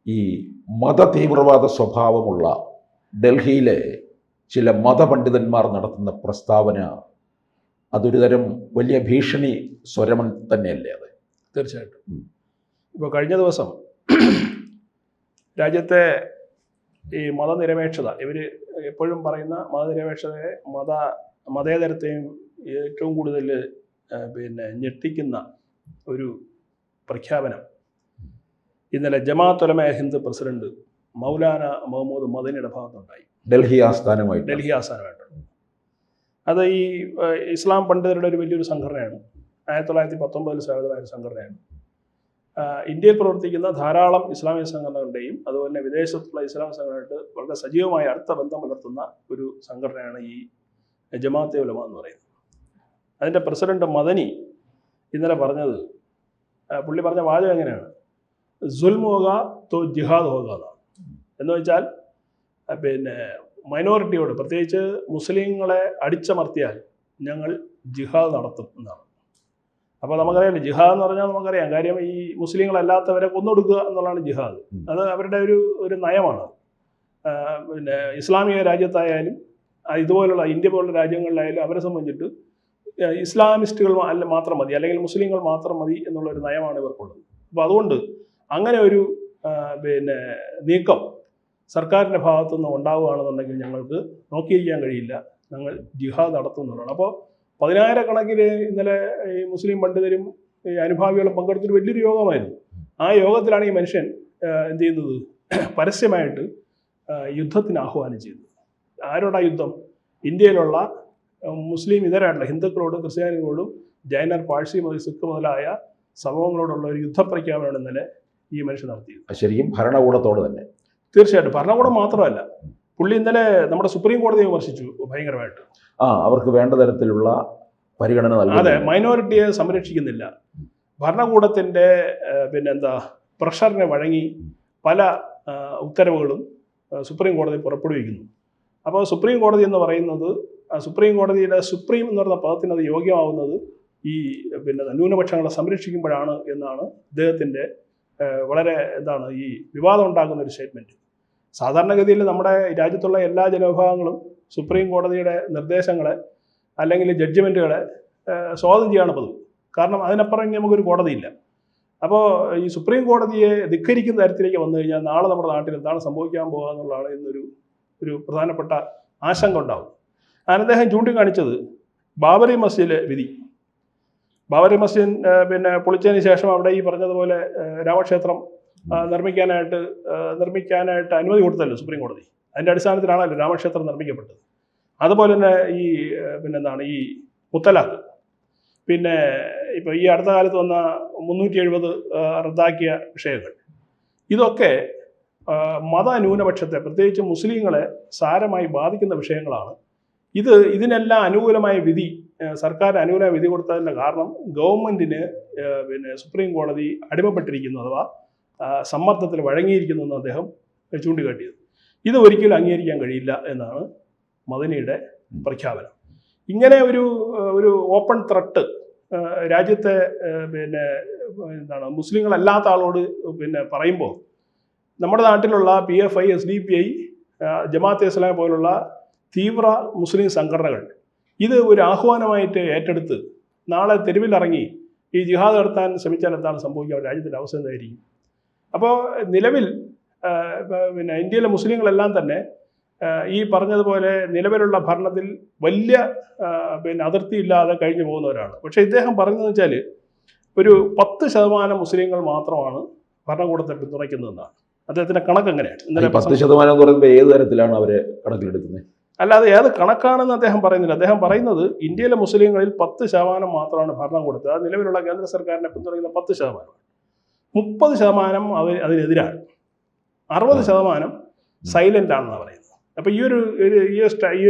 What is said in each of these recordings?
ഈ മതതീവ്രവാദ സ്വഭാവമുള്ള ഡൽഹിയിലെ ചില മതപണ്ഡിതന്മാർ നടത്തുന്ന പ്രസ്താവന അതൊരു തരം വലിയ ഭീഷണി സ്വരം തന്നെയല്ലേ അത്? തീർച്ചയായിട്ടും. ഇപ്പോൾ കഴിഞ്ഞ ദിവസം രാജ്യത്തെ ഈ മതനിരപേക്ഷത, ഇവർ എപ്പോഴും പറയുന്ന മതനിരപേക്ഷതയെ മതേതരത്തെയും ഏറ്റവും കൂടുതൽ ഞെട്ടിക്കുന്ന ഒരു പ്രഖ്യാപനം ഇന്നലെ ജമാഅത്ത് ഉലമ ഹിന്ദ് പ്രസിഡന്റ് മൗലാന മുഹമ്മദ് മദനിയുടെ ഭാഗത്തുണ്ടായി. ഡൽഹി ആസ്ഥാനമായിട്ട്. അത് ഈ ഇസ്ലാം പണ്ഡിതരുടെ ഒരു വലിയൊരു സംഘടനയാണ്. 1919 സ്ഥാപിതമായ ഒരു സംഘടനയാണ്. ഇന്ത്യയിൽ പ്രവർത്തിക്കുന്ന ധാരാളം ഇസ്ലാമിക സംഘടനകളുടെയും അതുപോലെ തന്നെ വിദേശത്തുള്ള ഇസ്ലാമിക സംഘടനയായിട്ട് വളരെ സജീവമായ അടുത്ത ബന്ധം പുലർത്തുന്ന ഒരു സംഘടനയാണ് ഈ ജമാഅത്തെ ഉലമ എന്ന് പറയുന്നത്. അതിൻ്റെ പ്രസിഡന്റ് മദനി ഇന്നലെ പറഞ്ഞത്, പുള്ളി പറഞ്ഞ വാചകം എങ്ങനെയാണ്? സുൽമ ഹോഗ തോ ജിഹാദ് ഹോഗ എന്നാണ്. എന്ന് വെച്ചാൽ മൈനോറിറ്റിയോട്, പ്രത്യേകിച്ച് മുസ്ലിങ്ങളെ അടിച്ചമർത്തിയാൽ ഞങ്ങൾ ജിഹാദ് നടത്തും എന്നാണ്. അപ്പോൾ നമുക്കറിയാം ജിഹാദ് എന്ന് പറഞ്ഞാൽ നമുക്കറിയാം, കാര്യം ഈ മുസ്ലിങ്ങളല്ലാത്തവരെ കൊന്നൊടുക്കുക എന്നുള്ളതാണ് ജിഹാദ്. അത് അവരുടെ ഒരു നയമാണ്. ഇസ്ലാമിക രാജ്യത്തായാലും ഇതുപോലുള്ള ഇന്ത്യ പോലുള്ള രാജ്യങ്ങളിലായാലും അവരെ സംബന്ധിച്ചിട്ട് ഇസ്ലാമിസ്റ്റുകൾ മാത്രം മതി, അല്ലെങ്കിൽ മുസ്ലിങ്ങൾ മാത്രം മതി എന്നുള്ളൊരു നയമാണ് ഇവർക്കുള്ളത്. അപ്പോൾ അതുകൊണ്ട് അങ്ങനെ ഒരു നീക്കം സർക്കാരിൻ്റെ ഭാഗത്തുനിന്ന് ഉണ്ടാവുകയാണെന്നുണ്ടെങ്കിൽ ഞങ്ങൾക്ക് നോക്കിയിരിക്കാൻ കഴിയില്ല, ഞങ്ങൾ ജിഹാദ് നടത്തുന്നതാണ്. അപ്പോൾ 10,000-കണക്കിന് ഇന്നലെ ഈ മുസ്ലിം പണ്ഡിതരും ഈ അനുഭാവികളും പങ്കെടുത്തൊരു വലിയൊരു യോഗമായിരുന്നു. ആ യോഗത്തിലാണ് ഈ മനുഷ്യൻ എന്ത് ചെയ്യുന്നത്? പരസ്യമായിട്ട് യുദ്ധത്തിന് ആഹ്വാനം ചെയ്തത്. ആരോടാ യുദ്ധം? ഇന്ത്യയിലുള്ള മുസ്ലിം ഇതരായിട്ടുള്ള ഹിന്ദുക്കളോടും ക്രിസ്ത്യാനികളോടും ജൈനർ, പാഴ്സി, സിഖ് മുതലായ സമൂഹങ്ങളോടുള്ള ഒരു യുദ്ധപ്രഖ്യാപനമാണ് ഇന്നലെ ഈ മനുഷ്യൻ നടത്തിയത്. ശരിക്കും ഭരണകൂടത്തോട് തന്നെ. തീർച്ചയായിട്ടും. ഭരണകൂടം മാത്രമല്ല, പുള്ളി ഇന്നലെ നമ്മുടെ സുപ്രീം കോടതിയെ വിമർശിച്ചു ഭയങ്കരമായിട്ട്. അവർക്ക് വേണ്ട തരത്തിലുള്ള പരിഗണന നൽകുന്നു. അതെ, മൈനോറിറ്റിയെ സംരക്ഷിക്കുന്നില്ല. ഭരണകൂടത്തിൻ്റെ പ്രഷറിനെ വഴങ്ങി പല ഉത്തരവുകളും സുപ്രീം കോടതി പുറപ്പെടുവിക്കുന്നു. അപ്പോൾ സുപ്രീം കോടതി എന്ന് പറയുന്നത്, സുപ്രീം കോടതിയുടെ സുപ്രീം എന്ന് പറയുന്ന പദത്തിന് അത് യോഗ്യമാവുന്നത് ഈ ന്യൂനപക്ഷങ്ങളെ സംരക്ഷിക്കുമ്പോഴാണ് എന്നാണ് അദ്ദേഹത്തിൻ്റെ വളരെ ഈ വിവാദം ഉണ്ടാക്കുന്ന ഒരു സ്റ്റേറ്റ്മെൻറ്റ്. സാധാരണഗതിയിൽ നമ്മുടെ രാജ്യത്തുള്ള എല്ലാ ജനവിഭാഗങ്ങളും സുപ്രീം കോടതിയുടെ നിർദ്ദേശങ്ങളെ അല്ലെങ്കിൽ ജഡ്ജ്മെൻറ്റുകളെ സ്വാഗതം ചെയ്യാണ് പതിവ്. കാരണം അതിനപ്പുറം നമുക്കൊരു കോടതിയില്ല. അപ്പോൾ ഈ സുപ്രീം കോടതിയെ ധിക്കരിക്കുന്ന തരത്തിലേക്ക് വന്നു കഴിഞ്ഞാൽ നാളെ നമ്മുടെ നാട്ടിൽ എന്താണ് സംഭവിക്കാൻ പോകുക എന്നുള്ളതാണ് ഒരു പ്രധാനപ്പെട്ട ആശങ്ക ഉണ്ടാവും. അദ്ദേഹം ചൂണ്ടിക്കാണിച്ചത് ബാബറി മസ്ജിദിലെ വിധി. ബാബറി മസ്ജിദ് പൊളിച്ചതിന് ശേഷം അവിടെ ഈ പറഞ്ഞതുപോലെ രാമക്ഷേത്രം നിർമ്മിക്കാനായിട്ട് അനുമതി കൊടുത്തല്ലോ സുപ്രീം കോടതി. അതിൻ്റെ അടിസ്ഥാനത്തിലാണല്ലോ രാമക്ഷേത്രം നിർമ്മിക്കപ്പെട്ടത്. അതുപോലെ തന്നെ ഈ മുത്തലാഖ്, പിന്നെ ഇപ്പോൾ ഈ അടുത്ത കാലത്ത് വന്ന 370 റദ്ദാക്കിയ വിഷയങ്ങൾ, ഇതൊക്കെ മതന്യൂനപക്ഷത്തെ, പ്രത്യേകിച്ച് മുസ്ലിങ്ങളെ സാരമായി ബാധിക്കുന്ന വിഷയങ്ങളാണ്. ഇതിനെല്ലാം അനുകൂലമായ വിധി, സർക്കാർ അനുകൂലമായ വിധി കൊടുത്തതിൻ്റെ കാരണം ഗവൺമെൻറ്റിന് സുപ്രീം കോടതി അടിമപ്പെട്ടിരിക്കുന്നു, അഥവാ സമ്മർദ്ദത്തിൽ വഴങ്ങിയിരിക്കുന്നു എന്ന് അദ്ദേഹം ചൂണ്ടിക്കാട്ടിയത്. ഇത് ഒരിക്കലും അംഗീകരിക്കാൻ കഴിയില്ല എന്നാണ് മദനിയുടെ പ്രഖ്യാപനം. ഇങ്ങനെ ഒരു ഓപ്പൺ ത്രട്ട് രാജ്യത്തെ മുസ്ലിങ്ങളല്ലാത്ത ആളോട് പറയുമ്പോൾ നമ്മുടെ നാട്ടിലുള്ള PFI, SDPI, ജമാഅത്തെ ഇസ്ലാമി പോലുള്ള തീവ്ര മുസ്ലിം സംഘടനകൾ ഇത് ഒരു ആഹ്വാനമായിട്ട് ഏറ്റെടുത്ത് നാളെ തെരുവിലിറങ്ങി ഈ ജിഹാദ് നടത്താൻ ശ്രമിച്ചാൽ എന്താണ് സംഭവിക്കുക? രാജ്യത്തിൻ്റെ അവസ്ഥ എന്തായിരിക്കും? അപ്പോൾ നിലവിൽ ഇന്ത്യയിലെ മുസ്ലിങ്ങളെല്ലാം തന്നെ ഈ പറഞ്ഞതുപോലെ നിലവിലുള്ള ഭരണത്തിൽ വലിയ അതിർത്തി ഇല്ലാതെ കഴിഞ്ഞു പോകുന്നവരാണ്. പക്ഷേ ഇദ്ദേഹം പറഞ്ഞതെന്ന് വെച്ചാൽ ഒരു 10% മുസ്ലിങ്ങൾ മാത്രമാണ് ഭരണകൂടത്തെ പിന്തുണയ്ക്കുന്നതെന്നാണ്. അദ്ദേഹത്തിൻ്റെ കണക്ക് എങ്ങനെയാണ്? 10% എന്ന് പറയുമ്പോൾ ഏത് തരത്തിലാണ് അവരെ കണക്കിലെടുക്കുന്നത്? അല്ലാതെ ഏത് കണക്കാണെന്ന് അദ്ദേഹം പറയുന്നില്ല. അദ്ദേഹം പറയുന്നത് ഇന്ത്യയിലെ മുസ്ലിങ്ങളിൽ 10% മാത്രമാണ് ഭരണകൂടത്തെ, അത് നിലവിലുള്ള കേന്ദ്ര സർക്കാരിനെ പിന്തുണയ്ക്കുന്ന 10%. 30% അതിനെതിരാണ്. 60% സൈലൻ്റ് ആണെന്നാണ് പറയുന്നത്. അപ്പോൾ ഈ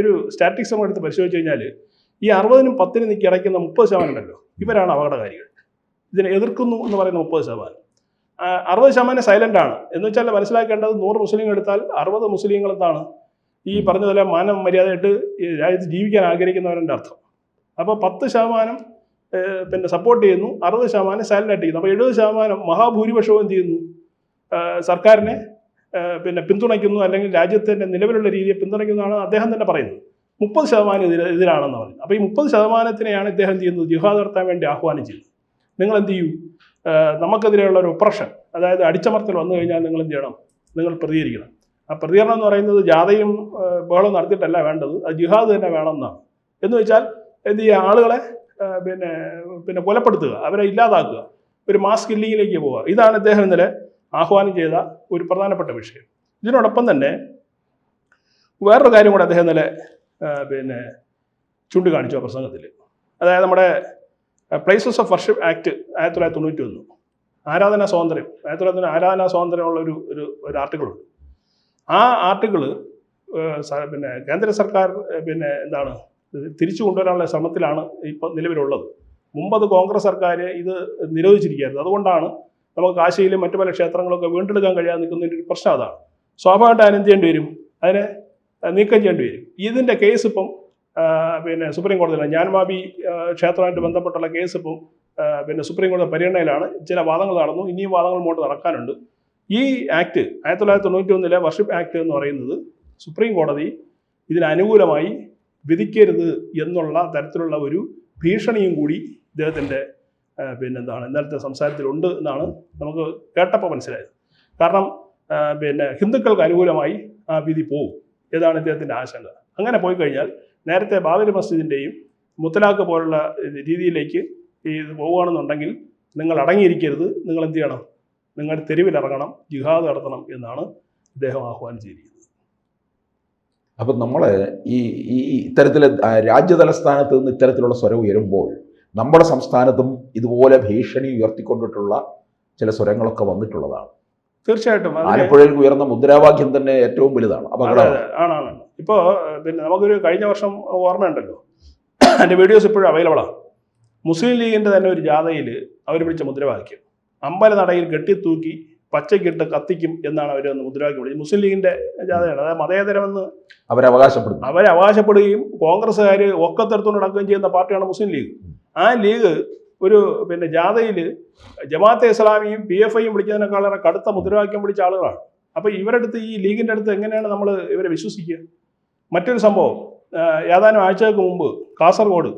ഒരു സ്റ്റാറ്റിക്സ് നമ്മൾ എടുത്ത് പരിശോധിച്ച് കഴിഞ്ഞാൽ ഈ 60-നും 10-നും ഇടയ്ക്കുന്ന 30% ഉണ്ടല്ലോ, ഇവരാണ് അപകടകാരികൾ. ഇതിനെ എതിർക്കുന്നു എന്ന് പറയുന്ന 30%. 60% സൈലൻ്റ് ആണ് എന്ന് വെച്ചാൽ മനസ്സിലാക്കേണ്ടത് 100 മുസ്ലിങ്ങൾ എടുത്താൽ 60 മുസ്ലിങ്ങൾ എന്താണ് ഈ പറഞ്ഞതുപോലെ മാനം മര്യാദയായിട്ട് രാജ്യത്ത് ജീവിക്കാൻ ആഗ്രഹിക്കുന്നവരുടെ അർത്ഥം. അപ്പോൾ 10% സപ്പോർട്ട് ചെയ്യുന്നു, 60% സൈലൻ്റ് ആയിട്ട് ചെയ്യുന്നു. അപ്പോൾ 70% മഹാഭൂരിപക്ഷവും എന്ത് ചെയ്യുന്നു? സർക്കാരിനെ പിന്നെ പിന്തുണയ്ക്കുന്നു, അല്ലെങ്കിൽ രാജ്യത്തിൻ്റെ നിലവിലുള്ള രീതിയെ പിന്തുണയ്ക്കുന്നതാണ് അദ്ദേഹം തന്നെ പറയുന്നത്. 30% ഇതിലാണെന്ന് പറഞ്ഞു. അപ്പോൾ ഈ 30%-നെയാണ് ഇദ്ദേഹം ചെയ്യുന്നത് ജിഹാദ് നടത്താൻ വേണ്ടി ആഹ്വാനം ചെയ്യുന്നത്. നിങ്ങൾ എന്ത് ചെയ്യൂ, നമുക്കെതിരെയുള്ള ഒരു ഒപ്രഷൻ, അതായത് അടിച്ചമർത്തൽ വന്നു കഴിഞ്ഞാൽ നിങ്ങൾ എന്ത് ചെയ്യണം, നിങ്ങൾ പ്രതികരിക്കണം. ആ പ്രതികരണം എന്ന് പറയുന്നത് ജാഥയും ബഹളം നടത്തിയിട്ടല്ല വേണ്ടത്, അത് ജിഹാദ് തന്നെ വേണമെന്നാണ്. എന്ന് വെച്ചാൽ എന്ത് ചെയ്യുക, ആളുകളെ പിന്നെ കൊലപ്പെടുത്തുക, അവരെ ഇല്ലാതാക്കുക, ഒരു മാസ് കില്ലിങ്ങിലേക്ക് പോവുക. ഇതാണ് ഇദ്ദേഹം ഇന്നലെ ആഹ്വാനം ചെയ്ത ഒരു പ്രധാനപ്പെട്ട വിഷയം. ഇതിനോടൊപ്പം തന്നെ വേറൊരു കാര്യം കൂടെ അദ്ദേഹം ഇന്നലെ ചൂണ്ടിക്കാണിച്ചു ആ പ്രസംഗത്തിൽ. അതായത് നമ്മുടെ പ്ലേസസ് ഓഫ് വർഷിപ്പ് ആക്ട് 1991, ആരാധനാ സ്വാതന്ത്ര്യം, 1991 ആരാധനാ സ്വാതന്ത്ര്യമുള്ള ഒരു ആർട്ടിക്കിളുണ്ട്. ആ ആർട്ടിക്കിള് കേന്ദ്ര സർക്കാർ എന്താണ് തിരിച്ചു കൊണ്ടുവരാനുള്ള ശ്രമത്തിലാണ് ഇപ്പോൾ നിലവിലുള്ളത്. മുമ്പത് കോൺഗ്രസ് സർക്കാർ ഇത് നിരോധിച്ചിരിക്കുകയായിരുന്നു. അതുകൊണ്ടാണ് നമുക്ക് കാശിയിലും മറ്റു പല ക്ഷേത്രങ്ങളൊക്കെ വീണ്ടെടുക്കാൻ കഴിയാതെ നിൽക്കുന്നതിൻ്റെ ഒരു പ്രശ്നം അതാണ്. സ്വാഭാവികമായിട്ട് അതിന് എന്ത് ചെയ്യേണ്ടി വരും, അതിനെ നീക്കം ചെയ്യേണ്ടി വരും. ഇതിൻ്റെ കേസ് ഇപ്പം സുപ്രീം കോടതിയിലാണ്. ജ്ഞാനമാബി ക്ഷേത്രമായിട്ട് ബന്ധപ്പെട്ടുള്ള കേസ് ഇപ്പം സുപ്രീം കോടതി പരിഗണനയിലാണ്. ചില വാദങ്ങൾ നടന്നു, ഇനിയും വാദങ്ങൾ മുന്നോട്ട് നടക്കാനുണ്ട്. ഈ ആക്ട് 1991 വർഷിപ്പ് ആക്ട് എന്ന് പറയുന്നത് സുപ്രീം കോടതി ഇതിനനുകൂലമായി വിധിക്കരുത് എന്നുള്ള തരത്തിലുള്ള ഒരു ഭീഷണിയും കൂടി ഇദ്ദേഹത്തിൻ്റെ ഇന്നലത്തെ സംസാരത്തിലുണ്ട് എന്നാണ് നമുക്ക് കേട്ടപ്പോൾ മനസ്സിലായത്. കാരണം ഹിന്ദുക്കൾക്ക് അനുകൂലമായി ആ വിധി പോകും ഏതാണ് ഇദ്ദേഹത്തിൻ്റെ ആശങ്ക. അങ്ങനെ പോയി കഴിഞ്ഞാൽ നേരത്തെ ബാബരി മസ്ജിദിൻ്റെയും മുത്തലാഖ് പോലുള്ള രീതിയിലേക്ക് ഇത് പോവുകയാണെന്നുണ്ടെങ്കിൽ നിങ്ങൾ അടങ്ങിയിരിക്കരുത്, നിങ്ങൾ എന്ത് ചെയ്യണം, നിങ്ങൾ തെരുവിലിറങ്ങണം, ജിഹാദ് നടത്തണം എന്നാണ് ഇദ്ദേഹം ആഹ്വാനം ചെയ്തിരിക്കുന്നത്. അപ്പം നമ്മൾ ഈ ഇത്തരത്തിൽ രാജ്യതലസ്ഥാനത്ത് നിന്ന് ഇത്തരത്തിലുള്ള സ്വരം ഉയരുമ്പോൾ നമ്മുടെ സംസ്ഥാനത്തും ഇതുപോലെ ഭീഷണി ഉയർത്തിക്കൊണ്ടിട്ടുള്ള ചില സ്വരങ്ങളൊക്കെ വന്നിട്ടുള്ളതാണ്. തീർച്ചയായിട്ടും ആലപ്പുഴയിൽ ഉയർന്ന മുദ്രാവാക്യം തന്നെ ഏറ്റവും വലുതാണ്. ആണ്. ഇപ്പോൾ നമുക്കൊരു കഴിഞ്ഞ വർഷം ഓർമ്മയുണ്ടല്ലോ, എൻ്റെ വീഡിയോസ് ഇപ്പോഴും അവൈലബിളാണ്. മുസ്ലിം ലീഗിൻ്റെ തന്നെ ഒരു ജാഥയിൽ അവർ വിളിച്ച മുദ്രാവാക്യം അമ്പലനടയിൽ കെട്ടിത്തൂക്കി പച്ചക്കിട്ട് കത്തിക്കും എന്നാണ് അവർ മുദ്രാവാക്യം വിളിച്ചത്. മുസ്ലിം ലീഗിൻ്റെ ജാഥയാണ്. അതായത് മതേതരമെന്ന് അവരവകാശപ്പെടുകയും കോൺഗ്രസ്സുകാർ ഒക്കത്തെടുത്തുകൊണ്ട് നടക്കുകയും ചെയ്യുന്ന പാർട്ടിയാണ് മുസ്ലിം ലീഗ്. ആ ലീഗ് ഒരു ജാഥയിൽ ജമാഅത്തെ ഇസ്ലാമിയും PFIയും വിളിക്കുന്നതിനേക്കാളേറെ കടുത്ത മുദ്രാവാക്യം വിളിച്ച ആളുകളാണ്. അപ്പോൾ ഇവരടുത്ത്, ഈ ലീഗിൻ്റെ അടുത്ത് എങ്ങനെയാണ് നമ്മൾ ഇവരെ വിശ്വസിക്കുക? മറ്റൊരു സംഭവം, ഏതാനും ആഴ്ചകൾക്ക് മുമ്പ് കാസർഗോഡ്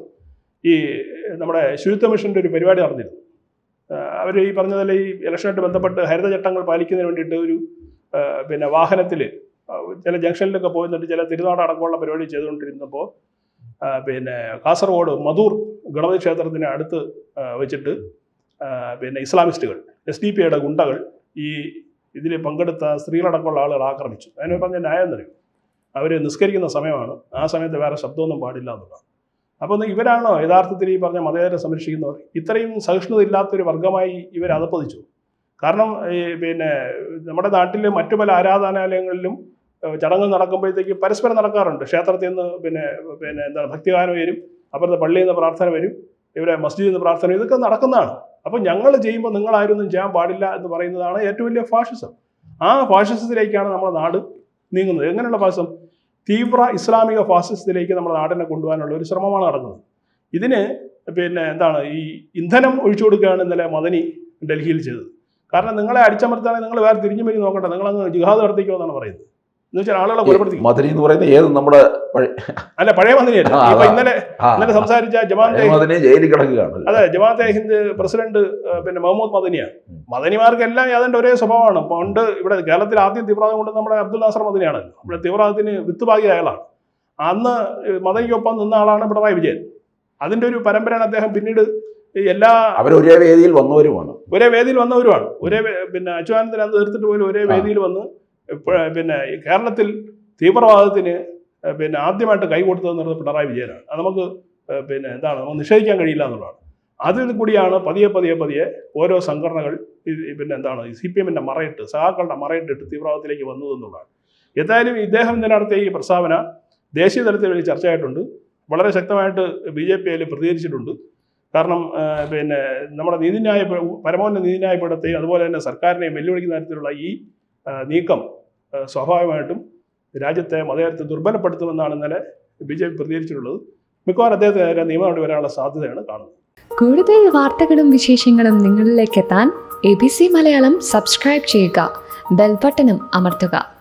ഈ നമ്മുടെ ശുചിത്വ മിഷൻ്റെ ഒരു പരിപാടി നടന്നിരുന്നു. അവർ ഈ പറഞ്ഞതല്ല, ഈ ഇലക്ഷനായിട്ട് ബന്ധപ്പെട്ട് ഹരിതചട്ടങ്ങൾ പാലിക്കുന്നതിന് വേണ്ടിയിട്ട് ഒരു വാഹനത്തിൽ ചില ജംഗ്ഷനിലൊക്കെ പോയിട്ട് ചില തിരുനാട് അടക്കമുള്ള പരിപാടി ചെയ്തുകൊണ്ടിരുന്നപ്പോൾ കാസർഗോഡ് മധൂർ ഗണപതി ക്ഷേത്രത്തിന് അടുത്ത് വെച്ചിട്ട് ഇസ്ലാമിസ്റ്റുകൾ SDP ഗുണ്ടകൾ ഇതിൽ പങ്കെടുത്ത സ്ത്രീകളടക്കമുള്ള ആളുകൾ ആക്രമിച്ചു. അതിന് പറഞ്ഞ ന്യായം എന്നറിയും, അവർ നിസ്കരിക്കുന്ന സമയമാണ്, ആ സമയത്ത് വേറെ ശബ്ദമൊന്നും പാടില്ല എന്നുള്ളതാണ്. അപ്പോൾ ഇവരാണോ യഥാർത്ഥത്തിൽ ഈ പറഞ്ഞ മതേതരം സംരക്ഷിക്കുന്നവർ? ഇത്രയും സഹിഷ്ണുത ഇല്ലാത്തൊരു വർഗമായി ഇവർ അധപ്പതിച്ചു. കാരണം നമ്മുടെ നാട്ടിൽ മറ്റു പല ആരാധനാലയങ്ങളിലും ചടങ്ങ് നടക്കുമ്പോഴത്തേക്ക് പരസ്പരം നടക്കാറുണ്ട്. ക്ഷേത്രത്തിൽ നിന്ന് എന്താണ് ഭക്തിഗാനം വരും, അപ്പുറത്തെ പള്ളിയിൽ നിന്ന് പ്രാർത്ഥന വരും, ഇവരെ മസ്ജിദിൽ നിന്ന് പ്രാർത്ഥന, ഇതൊക്കെ നടക്കുന്നതാണ്. അപ്പോൾ ഞങ്ങൾ ചെയ്യുമ്പോൾ നിങ്ങളാരൊന്നും ചെയ്യാൻ പാടില്ല എന്ന് പറയുന്നതാണ് ഏറ്റവും വലിയ ഫാഷിസം. ആ ഫാഷിസത്തിലേക്കാണ് നമ്മുടെ നാട് നീങ്ങുന്നത്. എങ്ങനെയുള്ള ഫാഷിസം? തീവ്ര ഇസ്ലാമിക ഫാസിസത്തിലേക്ക് നമ്മുടെ നാടിനെ കൊണ്ടുപോകാനുള്ള ഒരു ശ്രമമാണ് നടക്കുന്നത്. ഇതിന് എന്താണ് ഈ ഇന്ധനം ഒഴിച്ചു കൊടുക്കുകയാണ് ഇന്നലെ മദനി ഡൽഹിയിൽ ചെയ്തത്. കാരണം നിങ്ങളെ അടിച്ചമർത്താണെങ്കിൽ നിങ്ങൾ വേറെ തിരിഞ്ഞു വരി നോക്കണ്ട, നിങ്ങളങ്ങ് ജിഹാദ് നടത്തിക്കോ എന്നാണ് പറയുന്നത്. എന്ന് വെച്ചാൽ ആളുകളെ കൊലപ്പെടുത്തി. മദനി എന്ന് പറയുന്നത് ഏത് നമ്മുടെ അല്ല, പഴയ മദനിയല്ല. ഇപ്പൊ ഇന്നലെ സംസാരിച്ച ജയിലിൽ കിടക്കുകയാണ്. അതെ, ജമാഅത്തെ ഹിന്ദ് പ്രസിഡന്റ് മുഹമ്മദ് മദനിയാണ്. മദനിമാർക്കെല്ലാം അതിന്റെ ഒരേ സ്വഭാവമാണ്. പണ്ട് ഇവിടെ കേരളത്തിൽ ആദ്യം തീവ്രവാദം കൊണ്ട് നമ്മുടെ അബ്ദുൽ നാസർ മദനിയാണ്. ഇവിടെ തീവ്രവാദത്തിന് വിത്തുപാകിയ അയാളാണ്. അന്ന് മദനിക്കൊപ്പം നിന്ന ആളാണ് പിണറായി വിജയൻ. അതിന്റെ ഒരു പരമ്പരയാണ് അദ്ദേഹം പിന്നീട് ഒരേ വേദിയിൽ വന്നവരുമാണ്. ഒരേ അച്യുതാനന്ദൻ അന്ന് തീർത്തിട്ട് പോലും ഒരേ വേദിയിൽ വന്ന് കേരളത്തിൽ തീവ്രവാദത്തിന് ആദ്യമായിട്ട് കൈകൊടുത്തതെന്ന് പറയുന്നത് പിണറായി വിജയനാണ്. അത് നമുക്ക് നമുക്ക് നിഷേധിക്കാൻ കഴിയില്ല എന്നുള്ളതാണ്. അതിൽ കൂടിയാണ് പതിയെ ഓരോ സംഘടനകൾ CPM-ന്റെ മറയിട്ട്, സഹാക്കളുടെ മറയിട്ടിട്ട് തീവ്രവാദത്തിലേക്ക് വന്നതെന്നുള്ളതാണ്. എന്തായാലും ഇദ്ദേഹം ഇന്നലെ നടത്തിയ ഈ പ്രസ്താവന ദേശീയ തലത്തിൽ വലിയ ചർച്ചയായിട്ടുണ്ട്. വളരെ ശക്തമായിട്ട് BJP പ്രതികരിച്ചിട്ടുണ്ട്. കാരണം നമ്മുടെ പരമോന്നത നീതിന്യായ പീഠത്തെയും അതുപോലെ തന്നെ സർക്കാരിനെയും വെല്ലുവിളിക്കുന്ന തരത്തിലുള്ള ഈ നീക്കം സ്വാഭാവികമായിട്ടും രാജ്യത്തെ മതേതരത്തെ ദുർബലപ്പെടുത്തുമെന്നാണ് ഇന്നലെ BJP പ്രതികരിച്ചിട്ടുള്ളത്. മിക്കവാറും അദ്ദേഹത്തിന് നിയമം വരാനുള്ള സാധ്യതയാണ് കാണുന്നത്. കൂടുതൽ വാർത്തകളും വിശേഷങ്ങളും നിങ്ങളിലേക്ക് എത്താൻ ABC മലയാളം സബ്സ്ക്രൈബ് ചെയ്യുക, ബെൽബട്ടനും അമർത്തുക.